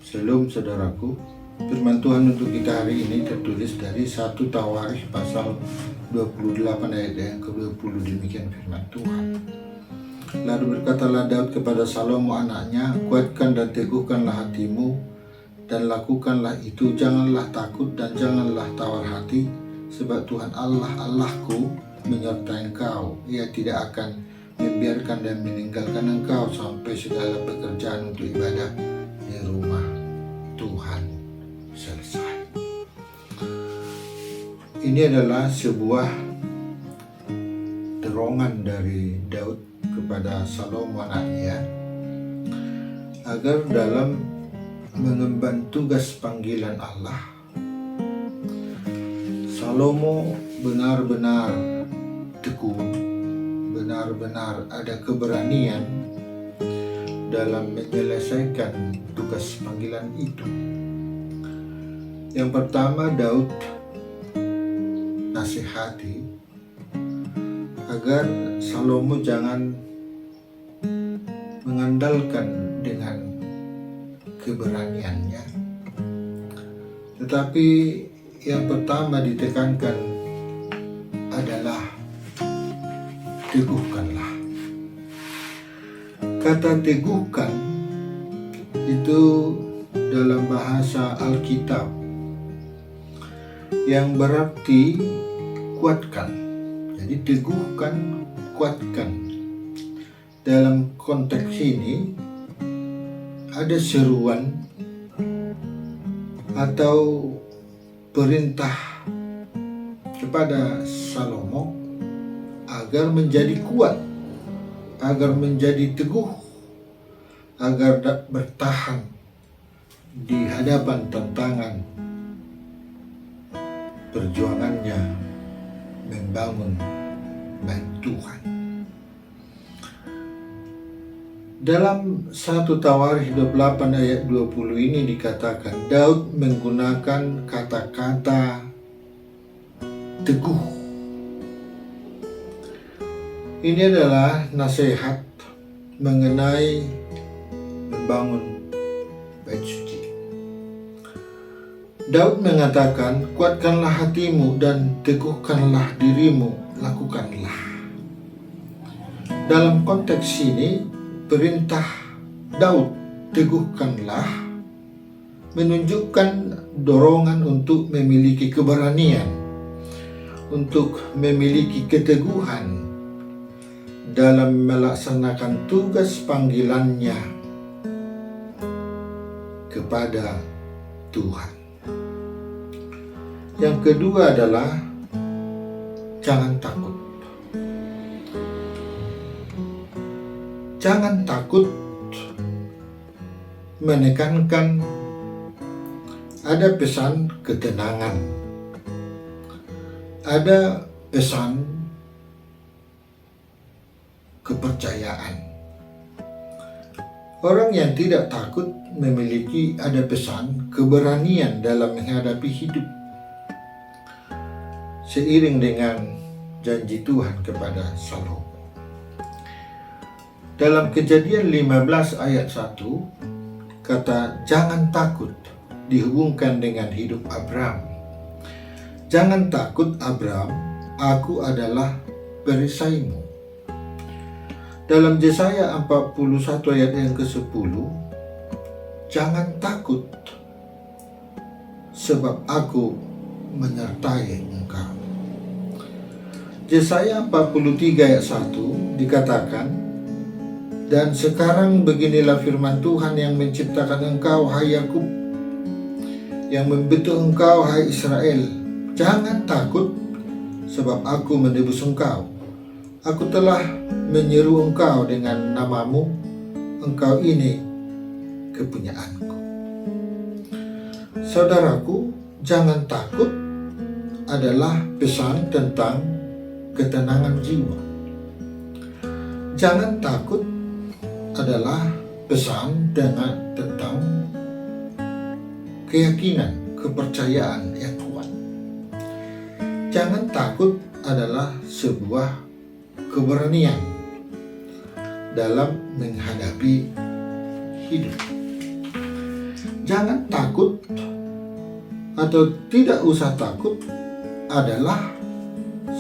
Shalom saudaraku, firman Tuhan untuk kita hari ini tertulis dari 1 Tawarikh pasal 28 ayat yang ke-20. Demikian firman Tuhan. Lalu berkatalah Daud kepada Salomo anaknya, kuatkan dan teguhkanlah hatimu dan lakukanlah itu, janganlah takut dan janganlah tawar hati, sebab Tuhan Allah Allahku menyertai engkau. Ia tidak akan membiarkan dan meninggalkan engkau sampai segala pekerjaan untuk ibadah di rumah Tuhan selesai. Ini adalah sebuah dorongan dari Daud kepada Salomo anaknya agar dalam mengemban tugas panggilan Allah, Salomo benar-benar tekun, benar-benar ada keberanian dalam menyelesaikan tugas panggilan itu. Yang pertama, Daud nasihati agar Salomo jangan mengandalkan dengan keberaniannya, tetapi yang pertama ditekankan adalah teguhkanlah. Kata teguhkan itu dalam bahasa Alkitab yang berarti kuatkan. Jadi teguhkan, kuatkan. Dalam konteks ini ada seruan atau perintah kepada Salomo agar menjadi kuat, agar menjadi teguh, agar bertahan di hadapan tantangan perjuangannya membangun bait Tuhan. Dalam 1 Tawarikh 28 ayat 20 ini dikatakan Daud menggunakan kata-kata teguh. Ini adalah nasihat mengenai membangun bait suci. Daud mengatakan, kuatkanlah hatimu dan teguhkanlah dirimu, lakukanlah. Dalam konteks ini, perintah Daud, teguhkanlah, menunjukkan dorongan untuk memiliki keberanian, untuk memiliki keteguhan dalam melaksanakan tugas panggilannya kepada Tuhan. Yang kedua adalah jangan takut. Jangan takut menekankan ada pesan ketenangan, ada pesan kepercayaan. Orang yang tidak takut memiliki ada pesan keberanian dalam menghadapi hidup, seiring dengan janji Tuhan kepada Salomo. Dalam Kejadian 15 ayat 1, kata jangan takut dihubungkan dengan hidup Abram. Jangan takut Abram, aku adalah perisaimu. Dalam Yesaya 41 ayat yang ke-10, jangan takut sebab aku menyertai engkau. Yesaya 43 ayat 1 dikatakan, dan sekarang beginilah firman Tuhan yang menciptakan engkau, hai Yakub, yang membentuk engkau, hai Israel. Jangan takut, sebab aku menebus engkau. Aku telah menyeru engkau dengan namamu, engkau ini kepunyaanku. Saudaraku, jangan takut adalah pesan tentang ketenangan jiwa. Jangan takut adalah pesan tentang keyakinan, kepercayaan yang kuat. Jangan takut adalah sebuah keberanian dalam menghadapi hidup. jangan takut atau tidak usah takut adalah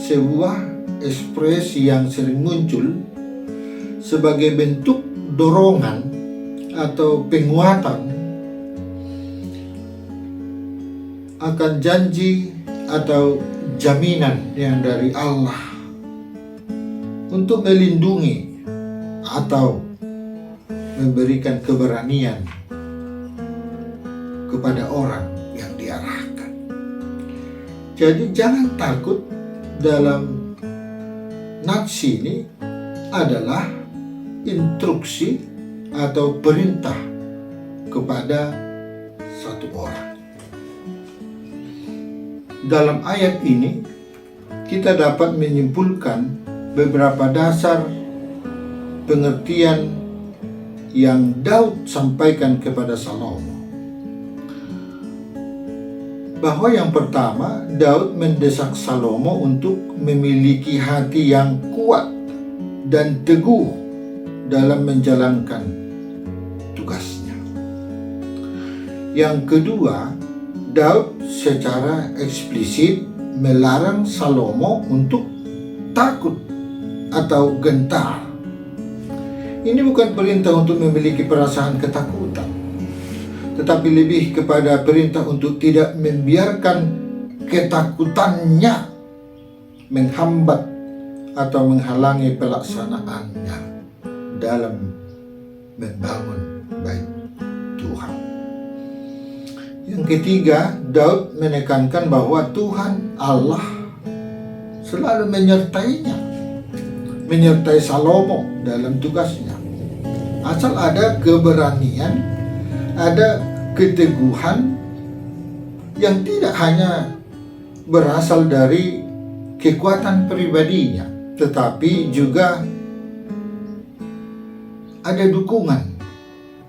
sebuah ekspresi yang sering muncul sebagai bentuk dorongan atau penguatan akan janji atau jaminan yang dari Allah untuk melindungi atau memberikan keberanian kepada orang yang diarahkan. Jadi jangan takut. Dalam nats ini adalah instruksi atau perintah kepada satu orang. Dalam ayat ini kita dapat menyimpulkan beberapa dasar pengertian yang Daud sampaikan kepada Salomo. Bahwa yang pertama, Daud mendesak Salomo untuk memiliki hati yang kuat dan teguh dalam menjalankan tugasnya. Yang kedua, Daud secara eksplisit melarang Salomo untuk takut atau gentar. Ini bukan perintah untuk memiliki perasaan ketakutan, tetapi lebih kepada perintah untuk tidak membiarkan ketakutannya menghambat atau menghalangi pelaksanaannya dalam membangun bait Tuhan. Yang ketiga, Daud menekankan bahwa Tuhan Allah selalu menyertai Salomo dalam tugasnya. Asal ada keberanian, ada keteguhan yang tidak hanya berasal dari kekuatan pribadinya, tetapi juga ada dukungan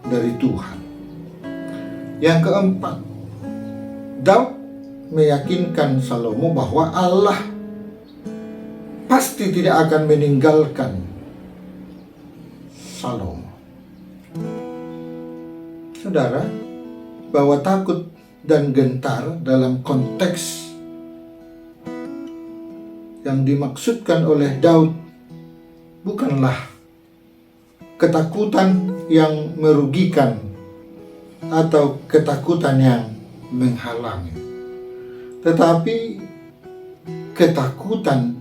dari Tuhan. Yang keempat, Daud meyakinkan Salomo bahwa Allah pasti tidak akan meninggalkan Salomo. Saudara, bahwa takut dan gentar dalam konteks yang dimaksudkan oleh Daud bukanlah ketakutan yang merugikan atau ketakutan yang menghalangi, tetapi ketakutan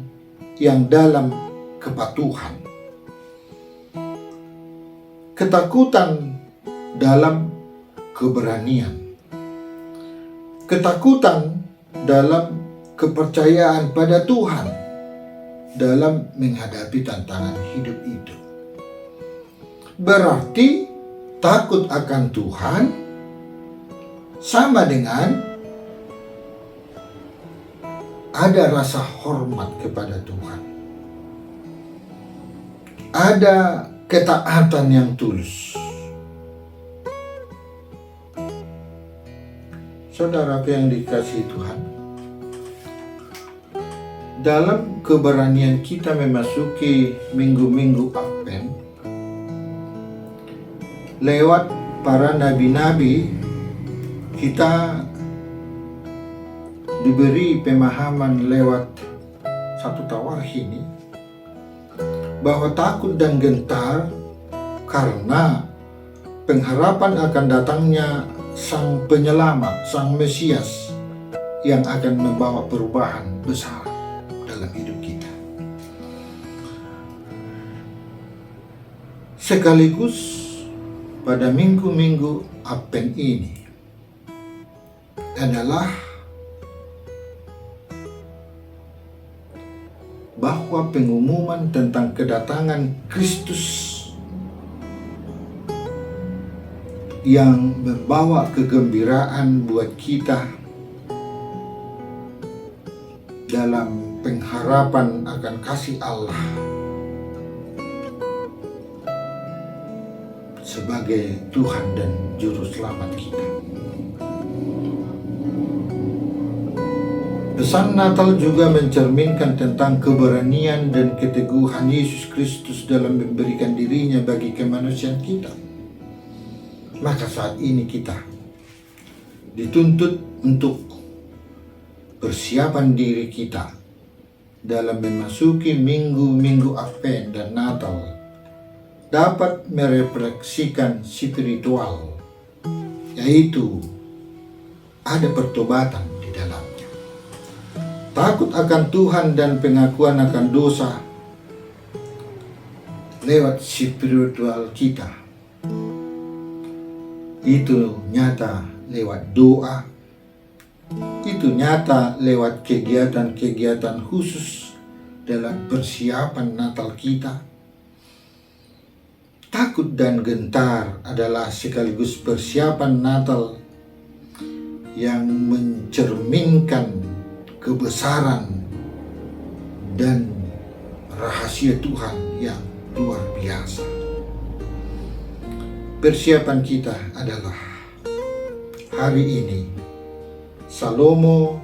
yang dalam kepatuhan, ketakutan dalam keberanian, ketakutan dalam kepercayaan pada Tuhan dalam menghadapi tantangan hidup itu. Berarti takut akan Tuhan sama dengan ada rasa hormat kepada Tuhan, ada ketaatan yang tulus. Saudara yang dikasihi Tuhan, dalam keberanian kita memasuki minggu-minggu Advent, lewat para nabi-nabi kita diberi pemahaman lewat satu tawarikh ini bahwa takut dan gentar karena pengharapan akan datangnya Sang Penyelamat, Sang Mesias yang akan membawa perubahan besar dalam hidup kita. Sekaligus pada minggu-minggu Advent ini adalah bahwa pengumuman tentang kedatangan Kristus yang membawa kegembiraan buat kita dalam pengharapan akan kasih Allah sebagai Tuhan dan Juru Selamat kita. Pesan Natal juga mencerminkan tentang keberanian dan keteguhan Yesus Kristus dalam memberikan dirinya bagi kemanusiaan kita. Maka saat ini kita dituntut untuk persiapan diri kita dalam memasuki minggu-minggu Advent dan Natal dapat merefleksikan spiritual, yaitu ada pertobatan di dalamnya. Takut akan Tuhan dan pengakuan akan dosa lewat spiritual kita. Itu nyata lewat doa, itu nyata lewat kegiatan-kegiatan khusus dalam persiapan Natal kita. Takut dan gentar adalah sekaligus persiapan Natal yang mencerminkan kebesaran dan rahasia Tuhan yang luar biasa. Persiapan kita adalah hari ini. Salomo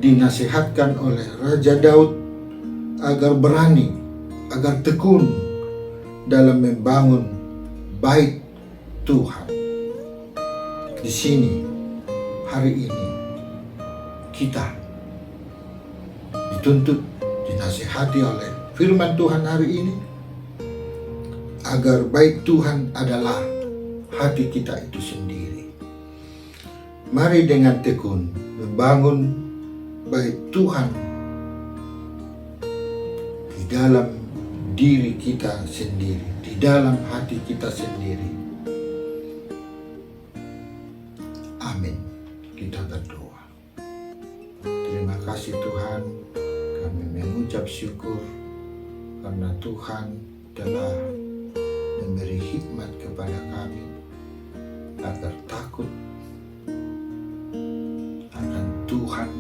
dinasihatkan oleh Raja Daud agar berani, agar tekun dalam membangun bait Tuhan. Di sini hari ini kita dituntut, dinasihati oleh firman Tuhan hari ini agar bait Tuhan adalah hati kita itu sendiri. Mari dengan tekun membangun bait Tuhan di dalam diri kita sendiri, di dalam hati kita sendiri. Amin. Kita berdoa. Terima kasih Tuhan, kami mengucap syukur karena Tuhan telah memberi hikmat kepada kami agar takut akan Tuhan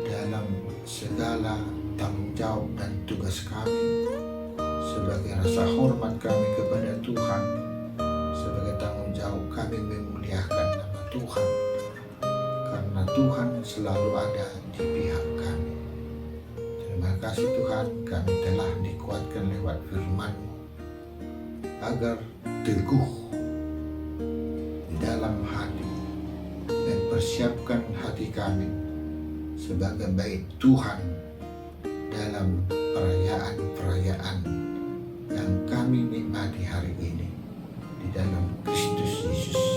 dalam segala tanggung jawab dan tugas kami, sebagai rasa hormat kami kepada Tuhan, sebagai tanggung jawab kami memuliakan nama Tuhan, karena Tuhan selalu ada di pihak kami. Terima kasih Tuhan, kami telah dikuatkan lewat firman-Mu agar teguh di dalam hati dan persiapkan hati kami sebagai bait Tuhan dalam perayaan-perayaan yang kami nikmati hari ini di dalam Kristus Yesus.